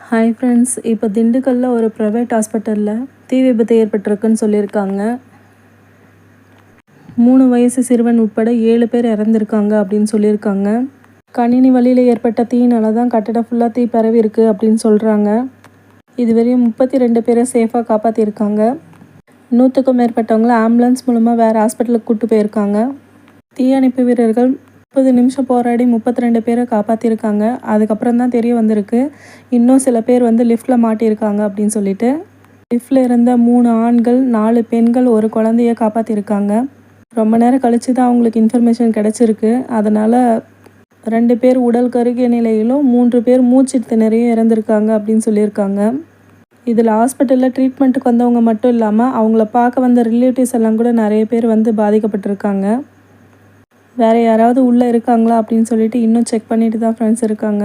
Hi friends, இப்போ திண்டுக்கல்லில் ஒரு ப்ரைவேட் ஹாஸ்பிட்டலில் தீ விபத்து ஏற்பட்டிருக்குன்னு சொல்லியிருக்காங்க. 3 வயசு சிறுவன் உட்பட 7 பேர் இறந்துருக்காங்க அப்படின்னு சொல்லியிருக்காங்க. கணினி வழியில் ஏற்பட்ட தீயினால தான் கட்டடம் ஃபுல்லாக தீ பரவி இருக்குது அப்படின்னு சொல்கிறாங்க. இதுவரையும் 32 பேரை சேஃபாக காப்பாற்றியிருக்காங்க. 100க்கும் மேற்பட்டவங்களை ஆம்புலன்ஸ் மூலமாக வேறு ஹாஸ்பிட்டலுக்கு கூப்பிட்டு போயிருக்காங்க. தீயணைப்பு வீரர்கள் 30 நிமிஷம் போராடி 32 பேரை காப்பாற்றிருக்காங்க. அதுக்கப்புறம் தான் தெரிய வந்திருக்கு இன்னும் சில பேர் லிஃப்ட்டில் மாட்டியிருக்காங்க அப்படின்னு சொல்லிட்டு. லிஃப்ட்டில் இருந்த 3 ஆண்கள் 4 பெண்கள் ஒரு குழந்தைய காப்பாற்றிருக்காங்க. ரொம்ப நேரம் கழித்து தான் அவங்களுக்கு இன்ஃபர்மேஷன் கிடச்சிருக்கு. அதனால் 2 பேர் உடல் கருகிய நிலையிலும் 3 பேர் மூச்சு திணறியும் இறந்துருக்காங்க அப்படின்னு சொல்லியிருக்காங்க. இதில் ஹாஸ்பிட்டலில் ட்ரீட்மெண்ட்டுக்கு வந்தவங்க மட்டும் இல்லாமல் அவங்கள பார்க்க வந்த ரிலேட்டிவ்ஸ் எல்லாம் கூட நிறைய பேர் பாதிக்கப்பட்டிருக்காங்க. வேறு யாராவது உள்ளே இருக்காங்களா அப்படின்னு சொல்லிட்டு இன்னும் செக் பண்ணிட்டு தான் ஃப்ரெண்ட்ஸ் இருக்காங்க.